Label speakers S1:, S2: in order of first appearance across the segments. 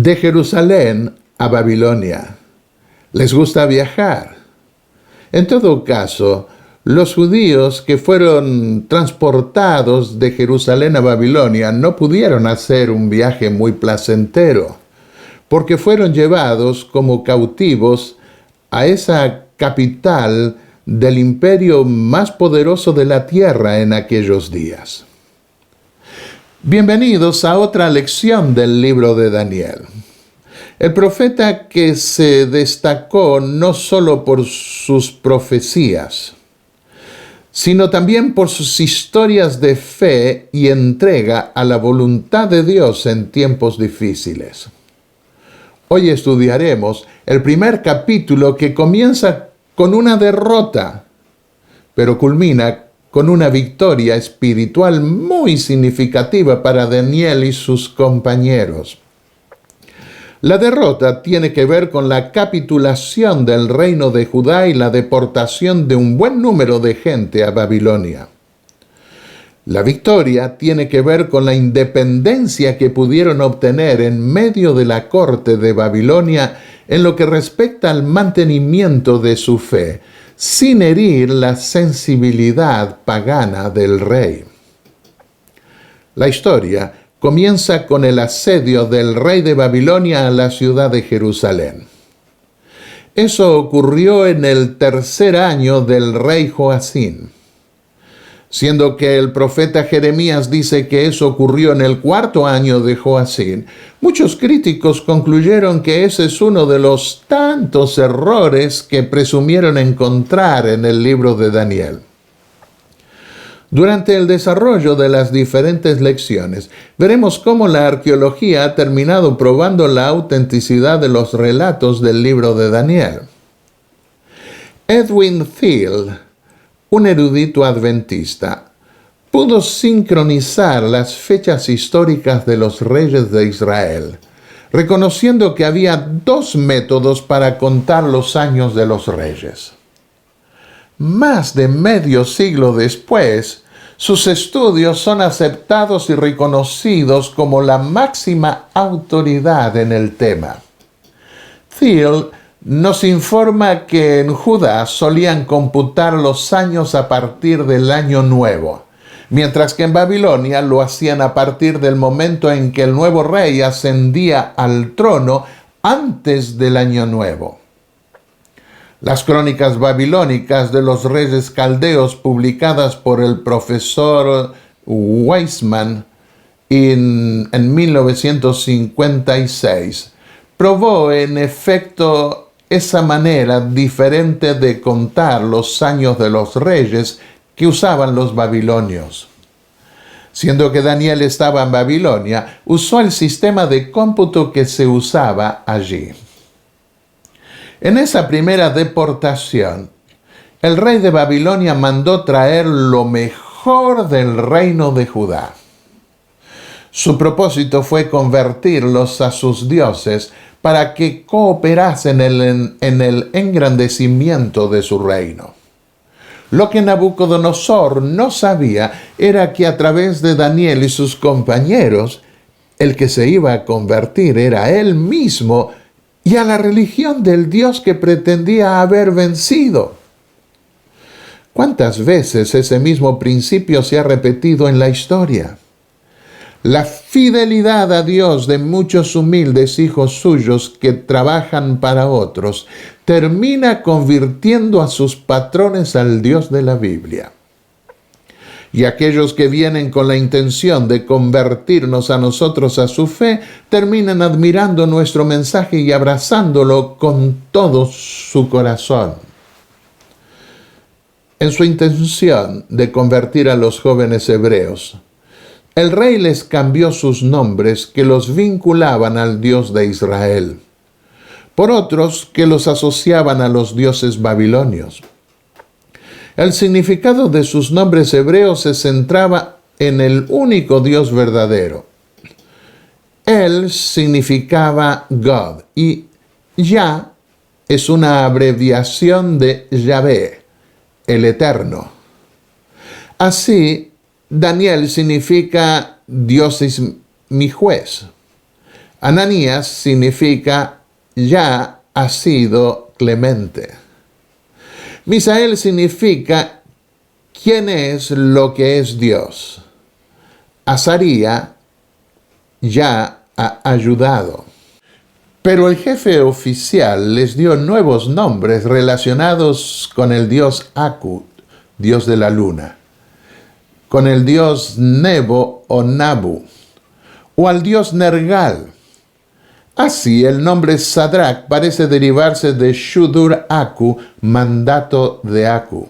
S1: de Jerusalén a Babilonia. Les gusta viajar. En todo caso, los judíos que fueron transportados de Jerusalén a Babilonia no pudieron hacer un viaje muy placentero, porque fueron llevados como cautivos a esa capital del imperio más poderoso de la tierra en aquellos días. Bienvenidos a otra lección del libro de Daniel. El profeta que se destacó no solo por sus profecías, sino también por sus historias de fe y entrega a la voluntad de Dios en tiempos difíciles. Hoy estudiaremos el primer capítulo que comienza con una derrota, pero culmina con una victoria espiritual muy significativa para Daniel y sus compañeros. La derrota tiene que ver con la capitulación del reino de Judá y la deportación de un buen número de gente a Babilonia. La victoria tiene que ver con la independencia que pudieron obtener en medio de la corte de Babilonia en lo que respecta al mantenimiento de su fe, sin herir la sensibilidad pagana del rey. La historia comienza con el asedio del rey de Babilonia a la ciudad de Jerusalén. Eso ocurrió en el tercer año del rey Joacín, siendo que el profeta Jeremías dice que eso ocurrió en el cuarto año de Joacín. Muchos críticos concluyeron que ese es uno de los tantos errores que presumieron encontrar en el libro de Daniel. Durante el desarrollo de las diferentes lecciones, veremos cómo la arqueología ha terminado probando la autenticidad de los relatos del libro de Daniel. Edwin Thiel, un erudito adventista, pudo sincronizar las fechas históricas de los reyes de Israel, reconociendo que había dos métodos para contar los años de los reyes. Más de medio siglo después, sus estudios son aceptados y reconocidos como la máxima autoridad en el tema. Thiel nos informa que en Judá solían computar los años a partir del año nuevo, mientras que en Babilonia lo hacían a partir del momento en que el nuevo rey ascendía al trono antes del año nuevo. Las crónicas babilónicas de los reyes caldeos, publicadas por el profesor Weizmann en 1956, probó en efecto esa manera diferente de contar los años de los reyes que usaban los babilonios. Siendo que Daniel estaba en Babilonia, usó el sistema de cómputo que se usaba allí. En esa primera deportación, el rey de Babilonia mandó traer lo mejor del reino de Judá. Su propósito fue convertirlos a sus dioses para que cooperasen en el engrandecimiento de su reino. Lo que Nabucodonosor no sabía era que a través de Daniel y sus compañeros, el que se iba a convertir era él mismo y a la religión del Dios que pretendía haber vencido. ¿Cuántas veces ese mismo principio se ha repetido en la historia? La fidelidad a Dios de muchos humildes hijos suyos que trabajan para otros termina convirtiendo a sus patrones al Dios de la Biblia. Y aquellos que vienen con la intención de convertirnos a nosotros a su fe, terminan admirando nuestro mensaje y abrazándolo con todo su corazón. En su intención de convertir a los jóvenes hebreos, el rey les cambió sus nombres que los vinculaban al Dios de Israel, por otros que los asociaban a los dioses babilonios. El significado de sus nombres hebreos se centraba en el único Dios verdadero. Él significaba God y Yah es una abreviación de Yahvé, el Eterno. Así, Daniel significa Dios es mi juez. Ananías significa ya ha sido clemente. Misael significa quién es lo que es Dios. Azaría ya ha ayudado. Pero el jefe oficial les dio nuevos nombres relacionados con el dios Aku, dios de la luna, con el dios Nebo o Nabu, o al dios Nergal. Así, el nombre Sadrach parece derivarse de Shudur Aku, mandato de Aku.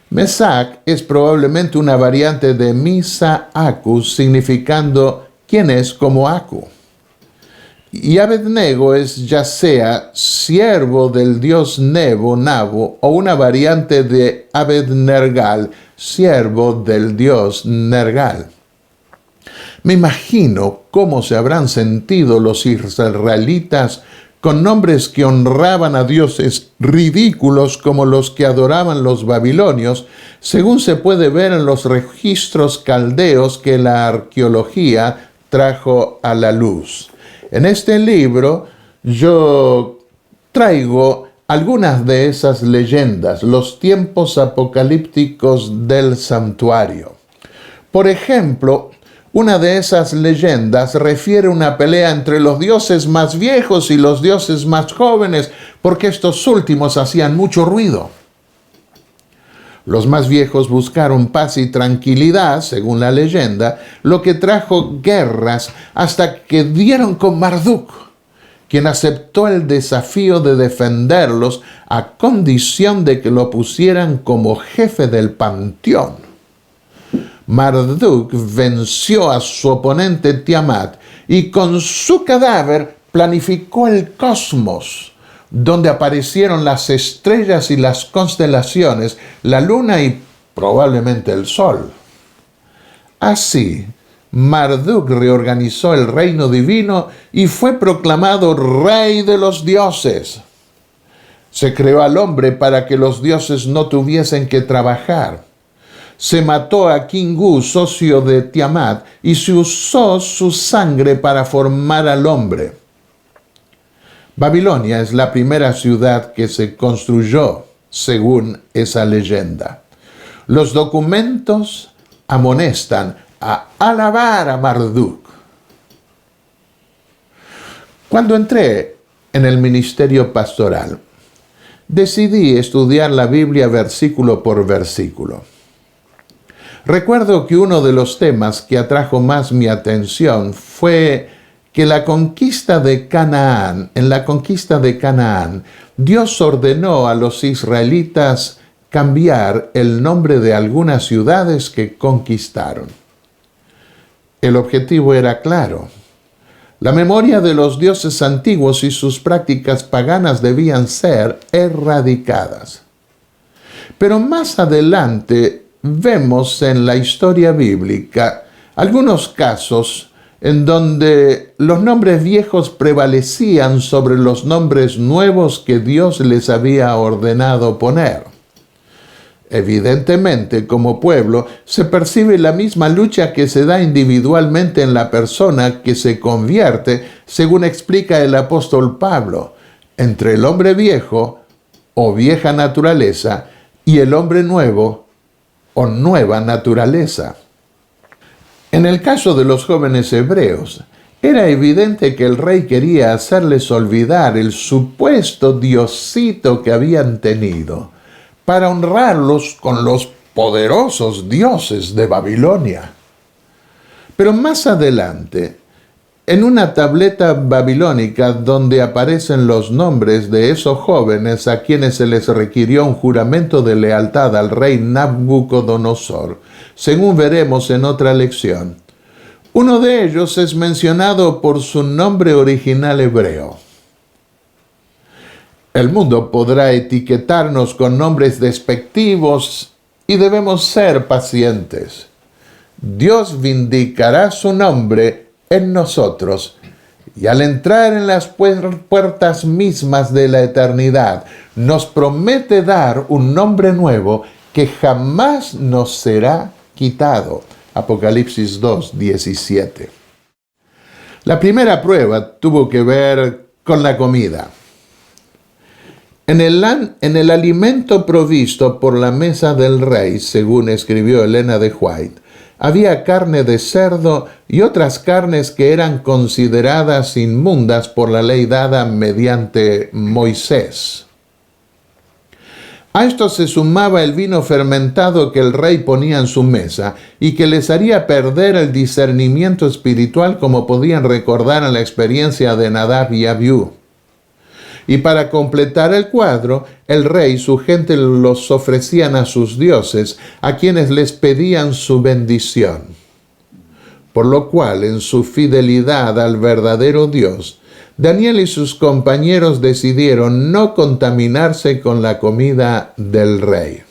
S1: Mesach es probablemente una variante de Misa Aku, significando quién es como Aku. Y Abednego es ya sea siervo del dios Nebo, Nabu, o una variante de Abed-Nergal, siervo del dios Nergal. Me imagino cómo se habrán sentido los israelitas con nombres que honraban a dioses ridículos como los que adoraban los babilonios, según se puede ver en los registros caldeos que la arqueología trajo a la luz. En este libro yo traigo algunas de esas leyendas, los tiempos apocalípticos del santuario. Por ejemplo, una de esas leyendas refiere una pelea entre los dioses más viejos y los dioses más jóvenes, porque estos últimos hacían mucho ruido. Los más viejos buscaron paz y tranquilidad, según la leyenda, lo que trajo guerras hasta que dieron con Marduk, quien aceptó el desafío de defenderlos a condición de que lo pusieran como jefe del panteón. Marduk venció a su oponente Tiamat y con su cadáver planificó el cosmos, donde aparecieron las estrellas y las constelaciones, la luna y probablemente el sol. Así, Marduk reorganizó el reino divino y fue proclamado rey de los dioses. Se creó al hombre para que los dioses no tuviesen que trabajar. Se mató a Kingu, socio de Tiamat, y se usó su sangre para formar al hombre. Babilonia es la primera ciudad que se construyó, según esa leyenda. Los documentos amonestan a alabar a Marduk. Cuando entré en el ministerio pastoral, decidí estudiar la Biblia versículo por versículo. Recuerdo que uno de los temas que atrajo más mi atención fue que en la conquista de Canaán, Dios ordenó a los israelitas cambiar el nombre de algunas ciudades que conquistaron. El objetivo era claro. La memoria de los dioses antiguos y sus prácticas paganas debían ser erradicadas. Pero más adelante vemos en la historia bíblica algunos casos en donde los nombres viejos prevalecían sobre los nombres nuevos que Dios les había ordenado poner. Evidentemente, como pueblo, se percibe la misma lucha que se da individualmente en la persona que se convierte, según explica el apóstol Pablo, entre el hombre viejo o vieja naturaleza y el hombre nuevo o nueva naturaleza. En el caso de los jóvenes hebreos, era evidente que el rey quería hacerles olvidar el supuesto diosito que habían tenido, para honrarlos con los poderosos dioses de Babilonia. Pero más adelante, en una tableta babilónica donde aparecen los nombres de esos jóvenes a quienes se les requirió un juramento de lealtad al rey Nabucodonosor, según veremos en otra lección, uno de ellos es mencionado por su nombre original hebreo. El mundo podrá etiquetarnos con nombres despectivos y debemos ser pacientes. Dios vindicará su nombre en nosotros y al entrar en las puertas mismas de la eternidad, nos promete dar un nombre nuevo que jamás nos será quitado. Apocalipsis 2:17. La primera prueba tuvo que ver con la comida. En el alimento provisto por la mesa del rey, según escribió Elena de White, había carne de cerdo y otras carnes que eran consideradas inmundas por la ley dada mediante Moisés. A esto se sumaba el vino fermentado que el rey ponía en su mesa y que les haría perder el discernimiento espiritual, como podían recordar en la experiencia de Nadab y Abiú. Y para completar el cuadro, el rey y su gente los ofrecían a sus dioses, a quienes les pedían su bendición. Por lo cual, en su fidelidad al verdadero Dios, Daniel y sus compañeros decidieron no contaminarse con la comida del rey.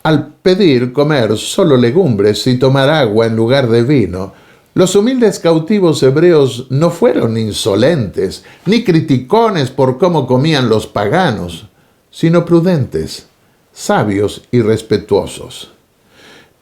S1: Al pedir comer solo legumbres y tomar agua en lugar de vino, los humildes cautivos hebreos no fueron insolentes, ni criticones por cómo comían los paganos, sino prudentes, sabios y respetuosos.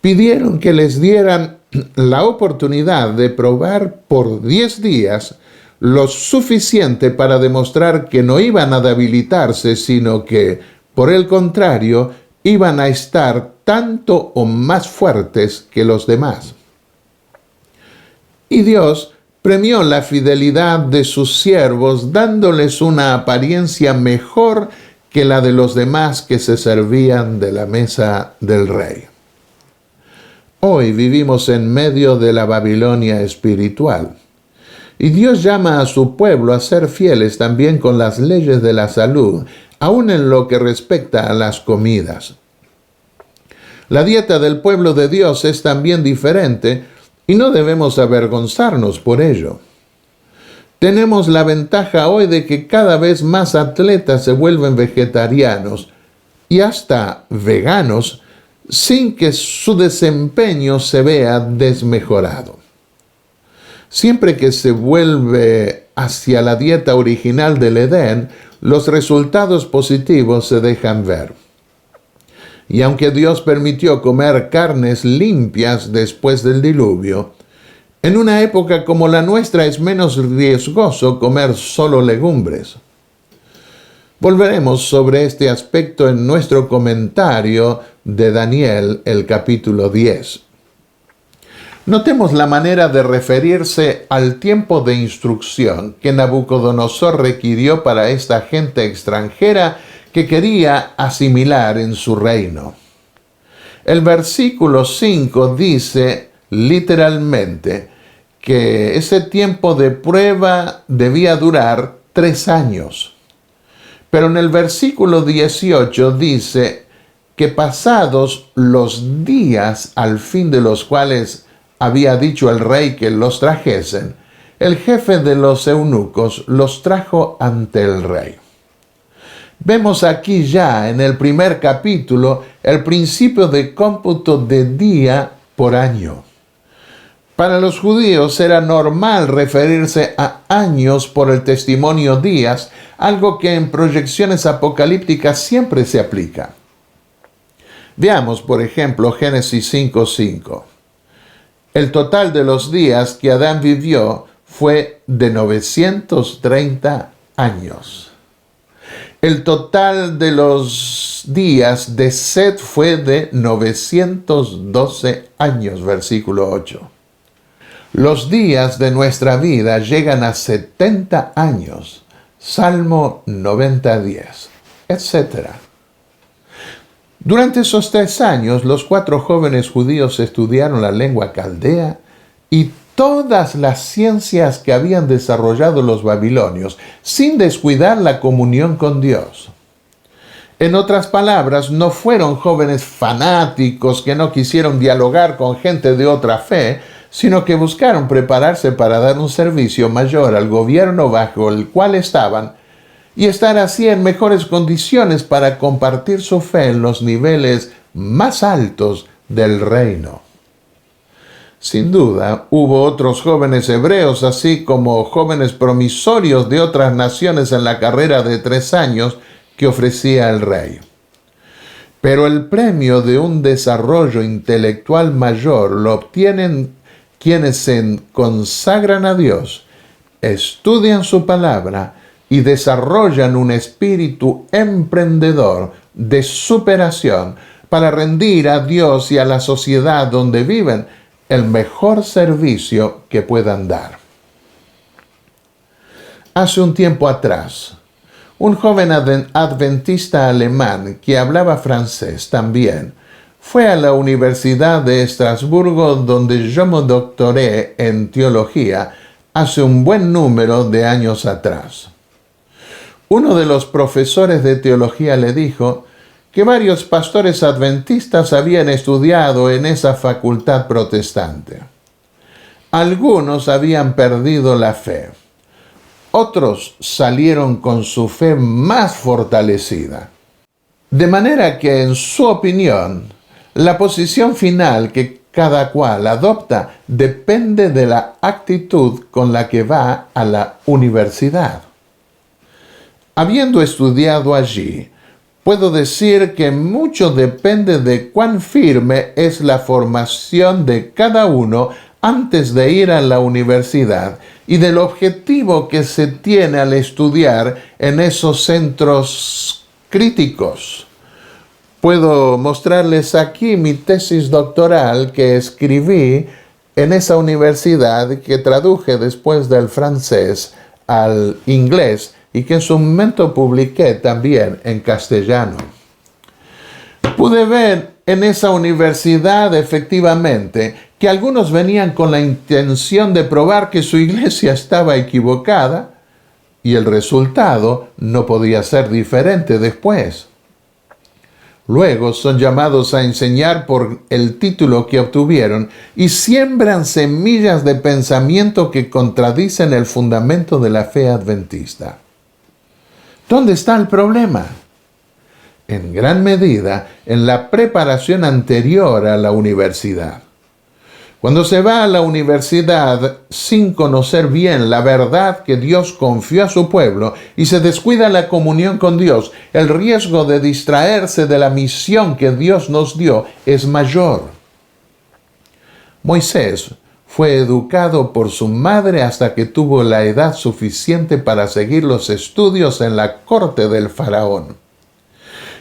S1: Pidieron que les dieran la oportunidad de probar por 10 días lo suficiente para demostrar que no iban a debilitarse, sino que, por el contrario, iban a estar tanto o más fuertes que los demás. Y Dios premió la fidelidad de sus siervos, dándoles una apariencia mejor que la de los demás que se servían de la mesa del rey. Hoy vivimos en medio de la Babilonia espiritual. Y Dios llama a su pueblo a ser fieles también con las leyes de la salud, aun en lo que respecta a las comidas. La dieta del pueblo de Dios es también diferente y no debemos avergonzarnos por ello. Tenemos la ventaja hoy de que cada vez más atletas se vuelven vegetarianos y hasta veganos sin que su desempeño se vea desmejorado. Siempre que se vuelve hacia la dieta original del Edén, los resultados positivos se dejan ver. Y aunque Dios permitió comer carnes limpias después del diluvio, en una época como la nuestra es menos riesgoso comer solo legumbres. Volveremos sobre este aspecto en nuestro comentario de Daniel, el capítulo 10. Notemos la manera de referirse al tiempo de instrucción que Nabucodonosor requirió para esta gente extranjera que quería asimilar en su reino. El versículo 5 dice literalmente que ese tiempo de prueba debía durar 3 años. Pero en el versículo 18 dice que pasados los días al fin de los cuales había dicho el rey que los trajesen, el jefe de los eunucos los trajo ante el rey. Vemos aquí ya en el primer capítulo el principio de cómputo de día por año. Para los judíos era normal referirse a años por el testimonio días, algo que en proyecciones apocalípticas siempre se aplica. Veamos, por ejemplo, Génesis 5:5. El total de los días que Adán vivió fue de 930 años. El total de los días de Set fue de 912 años, versículo 8. Los días de nuestra vida llegan a 70 años, Salmo 90:10, etc. Durante esos 3 años, los 4 jóvenes judíos estudiaron la lengua caldea y todas las ciencias que habían desarrollado los babilonios, sin descuidar la comunión con Dios. En otras palabras, no fueron jóvenes fanáticos que no quisieron dialogar con gente de otra fe, sino que buscaron prepararse para dar un servicio mayor al gobierno bajo el cual estaban y estar así en mejores condiciones para compartir su fe en los niveles más altos del reino. Sin duda, hubo otros jóvenes hebreos, así como jóvenes promisorios de otras naciones en la carrera de 3 años que ofrecía el rey. Pero el premio de un desarrollo intelectual mayor lo obtienen quienes se consagran a Dios estudian su palabra y desarrollan un espíritu emprendedor de superación para rendir a Dios y a la sociedad donde viven el mejor servicio que puedan dar. Hace un tiempo atrás, un joven adventista alemán que hablaba francés también fue a la Universidad de Estrasburgo, donde yo me doctoré en teología hace un buen número de años atrás. Uno de los profesores de teología le dijo que varios pastores adventistas habían estudiado en esa facultad protestante. Algunos habían perdido la fe. Otros salieron con su fe más fortalecida. De manera que, en su opinión, la posición final que cada cual adopta depende de la actitud con la que va a la universidad. Habiendo estudiado allí, puedo decir que mucho depende de cuán firme es la formación de cada uno antes de ir a la universidad y del objetivo que se tiene al estudiar en esos centros críticos. Puedo mostrarles aquí mi tesis doctoral que escribí en esa universidad, que traduje después del francés al inglés y que en su momento publiqué también en castellano. Pude ver en esa universidad efectivamente que algunos venían con la intención de probar que su iglesia estaba equivocada y el resultado no podía ser diferente después. Luego son llamados a enseñar por el título que obtuvieron y siembran semillas de pensamiento que contradicen el fundamento de la fe adventista. ¿Dónde está el problema? En gran medida en la preparación anterior a la universidad. Cuando se va a la universidad sin conocer bien la verdad que Dios confió a su pueblo y se descuida la comunión con Dios, el riesgo de distraerse de la misión que Dios nos dio es mayor. Moisés fue educado por su madre hasta que tuvo la edad suficiente para seguir los estudios en la corte del faraón.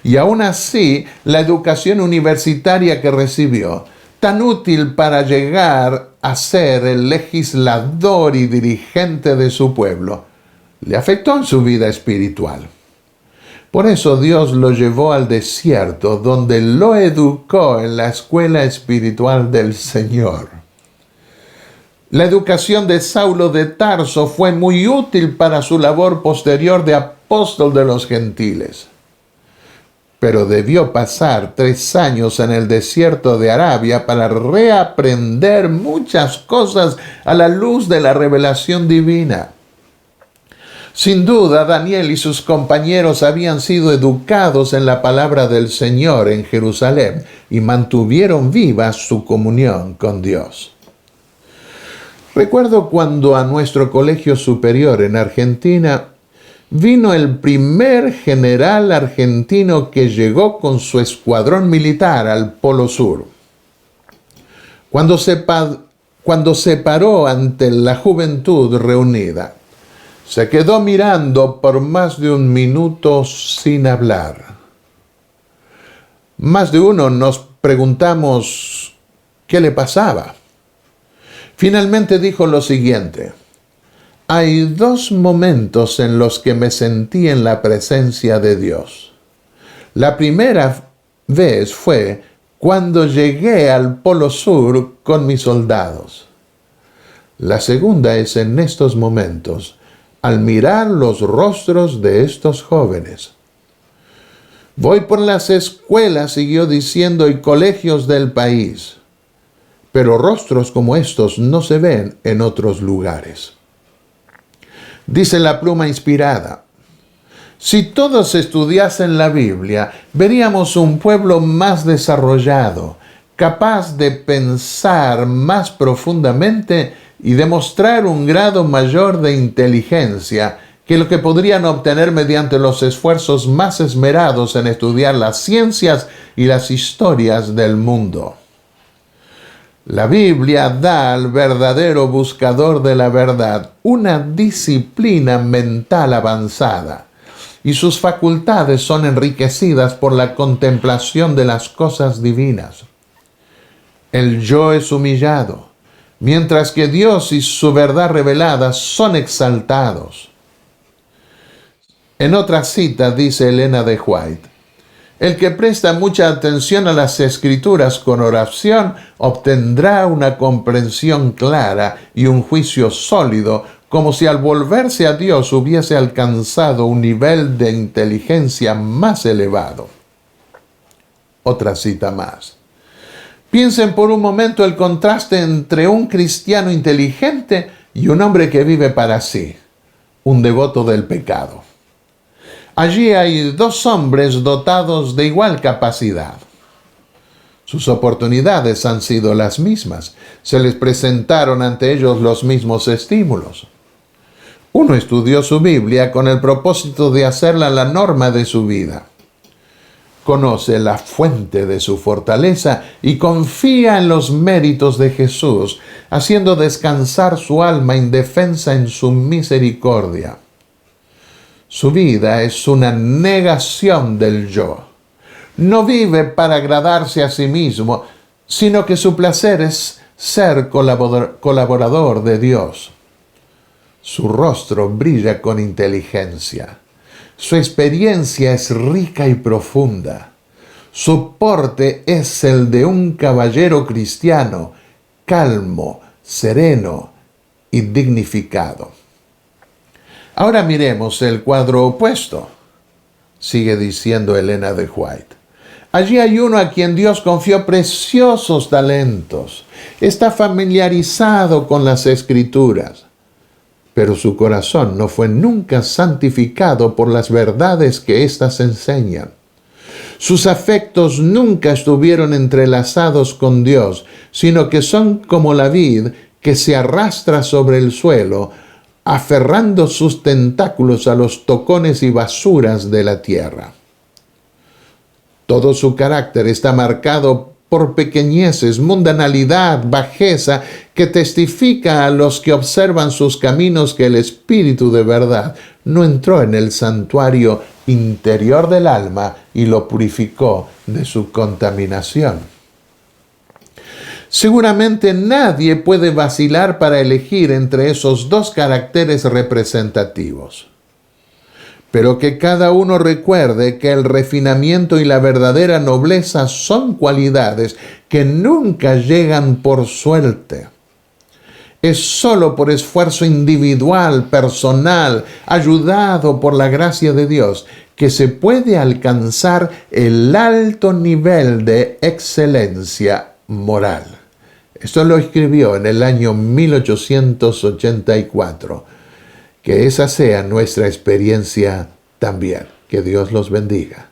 S1: Y aún así, la educación universitaria que recibió, tan útil para llegar a ser el legislador y dirigente de su pueblo, le afectó en su vida espiritual. Por eso Dios lo llevó al desierto, donde lo educó en la escuela espiritual del Señor. La educación de Saulo de Tarso fue muy útil para su labor posterior de apóstol de los gentiles. Pero debió pasar 3 años en el desierto de Arabia para reaprender muchas cosas a la luz de la revelación divina. Sin duda, Daniel y sus compañeros habían sido educados en la palabra del Señor en Jerusalén y mantuvieron viva su comunión con Dios. Recuerdo cuando a nuestro colegio superior en Argentina vino el primer general argentino que llegó con su escuadrón militar al Polo Sur. Cuando se paró ante la juventud reunida, se quedó mirando por más de 1 minuto sin hablar. Más de uno nos preguntamos qué le pasaba. Finalmente dijo lo siguiente: hay 2 momentos en los que me sentí en la presencia de Dios. La primera vez fue cuando llegué al Polo Sur con mis soldados. La segunda es en estos momentos, al mirar los rostros de estos jóvenes. Voy por las escuelas, siguió diciendo, y colegios del país, pero rostros como estos no se ven en otros lugares. Dice la pluma inspirada: si todos estudiasen la Biblia, veríamos un pueblo más desarrollado, capaz de pensar más profundamente y demostrar un grado mayor de inteligencia que lo que podrían obtener mediante los esfuerzos más esmerados en estudiar las ciencias y las historias del mundo. La Biblia da al verdadero buscador de la verdad una disciplina mental avanzada, y sus facultades son enriquecidas por la contemplación de las cosas divinas. El yo es humillado, mientras que Dios y su verdad revelada son exaltados. En otra cita dice Elena de White: el que presta mucha atención a las Escrituras con oración obtendrá una comprensión clara y un juicio sólido, como si al volverse a Dios hubiese alcanzado un nivel de inteligencia más elevado. Otra cita más. Piensen por un momento el contraste entre un cristiano inteligente y un hombre que vive para sí, un devoto del pecado. Allí hay dos hombres dotados de igual capacidad. Sus oportunidades han sido las mismas. Se les presentaron ante ellos los mismos estímulos. Uno estudió su Biblia con el propósito de hacerla la norma de su vida. Conoce la fuente de su fortaleza y confía en los méritos de Jesús, haciendo descansar su alma indefensa en su misericordia. Su vida es una negación del yo. No vive para agradarse a sí mismo, sino que su placer es ser colaborador de Dios. Su rostro brilla con inteligencia. Su experiencia es rica y profunda. Su porte es el de un caballero cristiano, calmo, sereno y dignificado. Ahora miremos el cuadro opuesto, sigue diciendo Elena de White. Allí hay uno a quien Dios confió preciosos talentos. Está familiarizado con las Escrituras, pero su corazón no fue nunca santificado por las verdades que éstas enseñan. Sus afectos nunca estuvieron entrelazados con Dios, sino que son como la vid que se arrastra sobre el suelo, aferrando sus tentáculos a los tocones y basuras de la tierra. Todo su carácter está marcado por pequeñeces, mundanalidad, bajeza, que testifica a los que observan sus caminos que el Espíritu de verdad no entró en el santuario interior del alma y lo purificó de su contaminación. Seguramente nadie puede vacilar para elegir entre esos dos caracteres representativos. Pero que cada uno recuerde que el refinamiento y la verdadera nobleza son cualidades que nunca llegan por suerte. Es solo por esfuerzo individual, personal, ayudado por la gracia de Dios, que se puede alcanzar el alto nivel de excelencia moral. Esto lo escribió en el año 1884. Que esa sea nuestra experiencia también. Que Dios los bendiga.